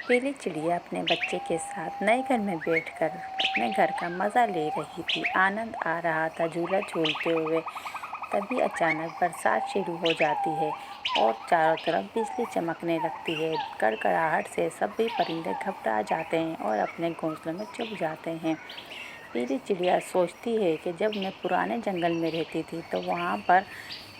पीली चिड़िया अपने बच्चे के साथ नए घर में बैठकर अपने घर का मज़ा ले रही थी। आनंद आ रहा था झूला झूलते हुए। तभी अचानक बरसात शुरू हो जाती है और चारों तरफ बिजली चमकने लगती है। कड़कड़ाहट से सभी परिंदे घबरा जाते हैं और अपने घोंसलों में छुप जाते हैं। पीली चिड़िया सोचती है कि जब मैं पुराने जंगल में रहती थी तो वहाँ पर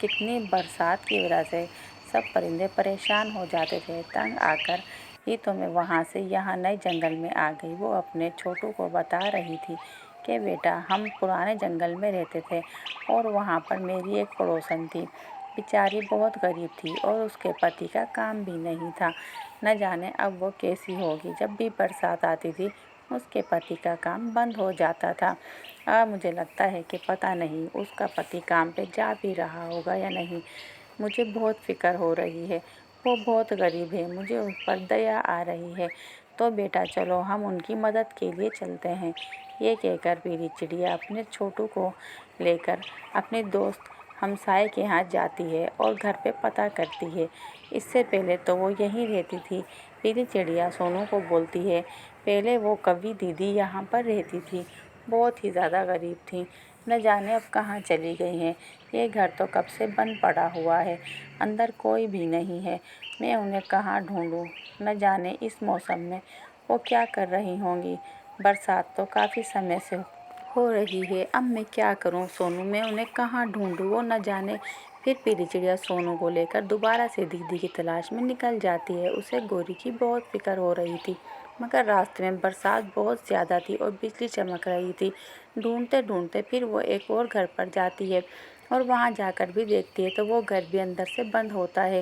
कितनी बरसात की वजह से सब परिंदे परेशान हो जाते थे। तंग आकर ही तो मैं वहाँ से यहाँ नए जंगल में आ गई। वो अपने छोटू को बता रही थी कि बेटा, हम पुराने जंगल में रहते थे और वहाँ पर मेरी एक पड़ोसन थी। बेचारी बहुत गरीब थी और उसके पति का काम भी नहीं था। न जाने अब वो कैसी होगी। जब भी बरसात आती थी उसके पति का काम बंद हो जाता था। अब मुझे लगता है कि पता नहीं उसका पति काम पे जा भी रहा होगा या नहीं। मुझे बहुत फ़िक्र हो रही है। वो बहुत गरीब है, मुझे उस पर दया आ रही है। तो बेटा चलो हम उनकी मदद के लिए चलते हैं। ये कहकर पीली चिड़िया अपने छोटू को लेकर अपने दोस्त हमसाए के यहाँ जाती है और घर पे पता करती है। इससे पहले तो वो यहीं रहती थी। पीली चिड़िया सोनू को बोलती है, पहले वो कवि दीदी यहाँ पर रहती थी, बहुत ही ज़्यादा गरीब थी। न जाने अब कहाँ चली गई हैं। ये घर तो कब से बंद पड़ा हुआ है, अंदर कोई भी नहीं है। मैं उन्हें कहाँ ढूंढूं? न जाने इस मौसम में वो क्या कर रही होंगी। बरसात तो काफ़ी समय से हो रही है। अब मैं क्या करूं सोनू? मैं उन्हें कहाँ ढूंढूं? वो न जाने। फिर पीली चिड़िया सोनू को लेकर दोबारा से दीदी की तलाश में निकल जाती है। उसे गोरी की बहुत फिक्र हो रही थी, मगर रास्ते में बरसात बहुत ज़्यादा थी और बिजली चमक रही थी। ढूंढते ढूंढते फिर वो एक और घर पर जाती है और वहाँ जाकर भी देखती है तो वो घर भी अंदर से बंद होता है।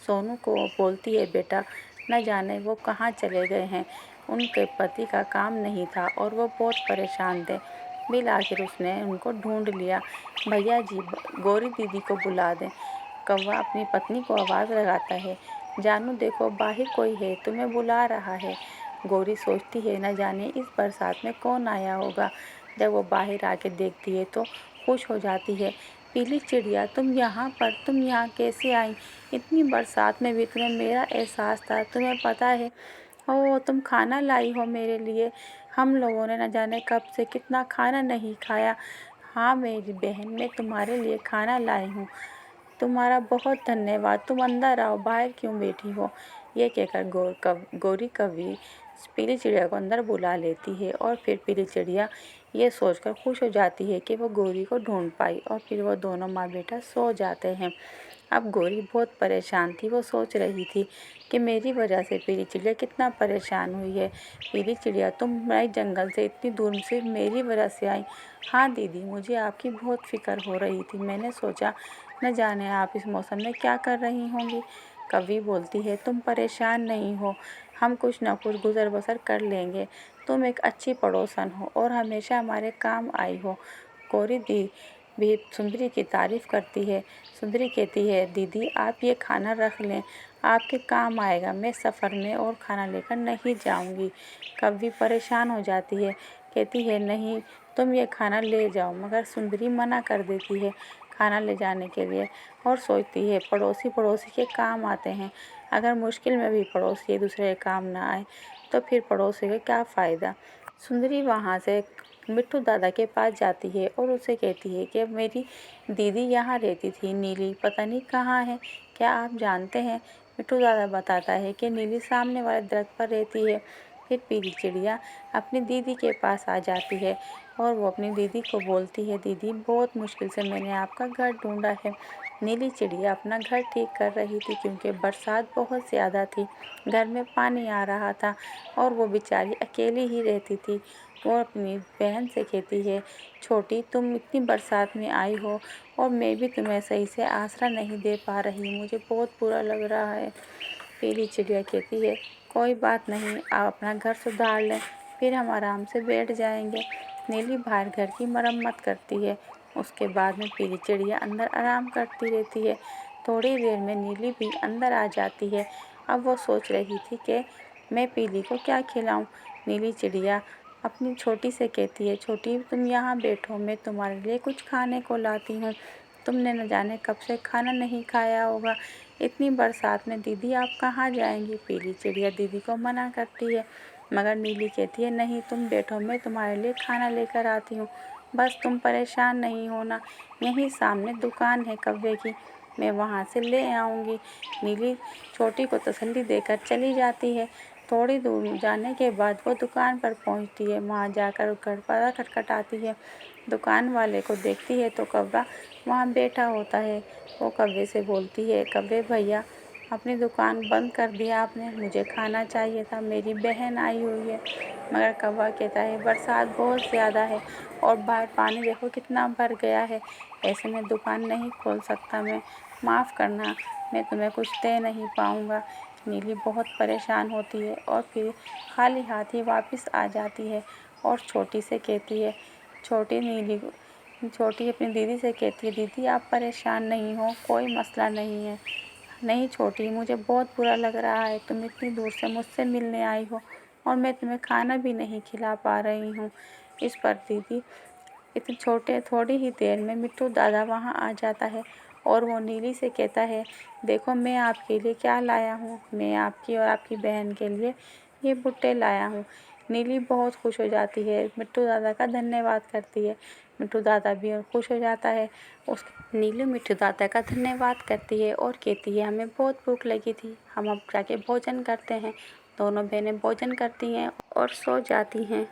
सोनू को बोलती है, बेटा, न जाने वो कहाँ चले गए हैं। उनके पति का काम नहीं था और वो बहुत परेशान थे। बिल आखिर उसने उनको ढूंढ लिया। भैया जी, गौरी दीदी को बुला दें। कौवा अपनी पत्नी को आवाज़ लगाता है, जानू देखो, बाहर कोई है, तुम्हें बुला रहा है। गौरी सोचती है, न जाने इस बरसात में कौन आया होगा। जब वो बाहर आके देखती है तो खुश हो जाती है। पीली चिड़िया, तुम यहाँ पर, तुम यहाँ कैसे आई? इतनी बरसात में भी तुम्हें मेरा एहसास था, तुम्हें पता है। ओह, तुम खाना लाई हो मेरे लिए। हम लोगों ने न जाने कब से कितना खाना नहीं खाया। हाँ मेरी बहन, मैं तुम्हारे लिए खाना लाई हूँ। तुम्हारा बहुत धन्यवाद। तुम अंदर आओ, बाहर क्यों बैठी हो? ये कहकर गौरी कवि पीली चिड़िया को अंदर बुला लेती है और फिर पीली चिड़िया ये सोचकर खुश हो जाती है कि वो गौरी को ढूंढ पाई और फिर वो दोनों माँ बेटा सो जाते हैं। अब गौरी बहुत परेशान थी। वो सोच रही थी कि मेरी वजह से पीली चिड़िया कितना परेशान हुई है। पीली चिड़िया, तुम नए जंगल से इतनी दूर सिर्फ मेरी वजह से आई? हाँ दीदी, मुझे आपकी बहुत फिक्र हो रही थी। मैंने सोचा न जाने आप इस मौसम में क्या कर रही होंगी। कवि बोलती है, तुम परेशान नहीं हो, हम कुछ न कुछ गुजर बसर कर लेंगे। तुम एक अच्छी पड़ोसन हो और हमेशा हमारे काम आई हो। गौरी दी भी सुंदरी की तारीफ करती है। सुंदरी कहती है, दीदी आप ये खाना रख लें, आपके काम आएगा। मैं सफ़र में और खाना लेकर नहीं जाऊंगी। कवि परेशान हो जाती है, कहती है, नहीं, तुम ये खाना ले जाओ। मगर सुंदरी मना कर देती है खाना ले जाने के लिए और सोचती है, पड़ोसी पड़ोसी के काम आते हैं। अगर मुश्किल में भी पड़ोसी एक दूसरे के काम ना आए तो फिर पड़ोसी का क्या फ़ायदा। सुंदरी वहाँ से मिट्ठू दादा के पास जाती है और उसे कहती है कि मेरी दीदी यहाँ रहती थी, नीली पता नहीं कहाँ है, क्या आप जानते हैं? मिट्ठू दादा बताता है कि नीली सामने वाले दरख्त पर रहती है। फिर पीली चिड़िया अपनी दीदी के पास आ जाती है और वो अपनी दीदी को बोलती है, दीदी बहुत मुश्किल से मैंने आपका घर ढूंढा है। नीली चिड़िया अपना घर ठीक कर रही थी क्योंकि बरसात बहुत ज़्यादा थी, घर में पानी आ रहा था और वो बेचारी अकेली ही रहती थी। वो अपनी बहन से कहती है, छोटी, तुम इतनी बरसात में आई हो और मैं भी तुम्हें सही से आसरा नहीं दे पा रही, मुझे बहुत बुरा लग रहा है। पीली चिड़िया कहती है, कोई बात नहीं, आप अपना घर सुधार लें, फिर हम आराम से बैठ जाएंगे। नीली बाहर घर की मरम्मत करती है। उसके बाद में पीली चिड़िया अंदर आराम करती रहती है। थोड़ी देर में नीली भी अंदर आ जाती है। अब वो सोच रही थी कि मैं पीली को क्या खिलाऊं। नीली चिड़िया अपनी छोटी से कहती है, छोटी, तुम यहाँ बैठो, मैं तुम्हारे लिए कुछ खाने को लाती हूँ। तुमने न जाने कब से खाना नहीं खाया होगा। इतनी बरसात में दीदी आप कहाँ जाएंगी। पीली चिड़िया दीदी को मना करती है, मगर नीली कहती है नहीं तुम बैठो, मैं तुम्हारे लिए खाना लेकर आती हूँ, बस तुम परेशान नहीं होना, यहीं सामने दुकान है कौवे की, मैं वहाँ से ले आऊँगी। नीली छोटी को तसल्ली देकर चली जाती है। थोड़ी दूर जाने के बाद वो दुकान पर पहुँचती है। वहाँ जाकर दरवाज़ा खटखटाती है। दुकान वाले को देखती है तो कौवा वहाँ बैठा होता है। वो कौवे से बोलती है, कौवे भैया अपनी दुकान बंद कर दिया आपने, मुझे खाना चाहिए था, मेरी बहन आई हुई है। मगर कौवा कहता है बरसात बहुत ज़्यादा है और बाहर पानी देखो कितना भर गया है, ऐसे में दुकान नहीं खोल सकता मैं, माफ़ करना, मैं तुम्हें कुछ दे नहीं पाऊँगा। नीली बहुत परेशान होती है और फिर खाली हाथ ही वापस आ जाती है और छोटी से कहती है, छोटी अपनी दीदी से कहती है, दीदी आप परेशान नहीं हो, कोई मसला नहीं है। नहीं छोटी, मुझे बहुत बुरा लग रहा है, तुम इतनी दूर से मुझसे मिलने आई हो और मैं तुम्हें खाना भी नहीं खिला पा रही हूँ। इस पर दीदी इतने छोटे थोड़ी ही देर में मिट्टू दादा वहाँ आ जाता है और वो नीली से कहता है, देखो मैं आपके लिए क्या लाया हूँ, मैं आपकी और आपकी बहन के लिए ये भुट्टे लाया हूँ। नीली बहुत खुश हो जाती है, मिट्टू दादा का धन्यवाद करती है। मिट्टू दादा भी खुश हो जाता है। नीलू मिट्टू दादा का धन्यवाद करती है और कहती है, हमें बहुत भूख लगी थी, हम अब जाके भोजन करते हैं। दोनों बहनें भोजन करती हैं और सो जाती हैं।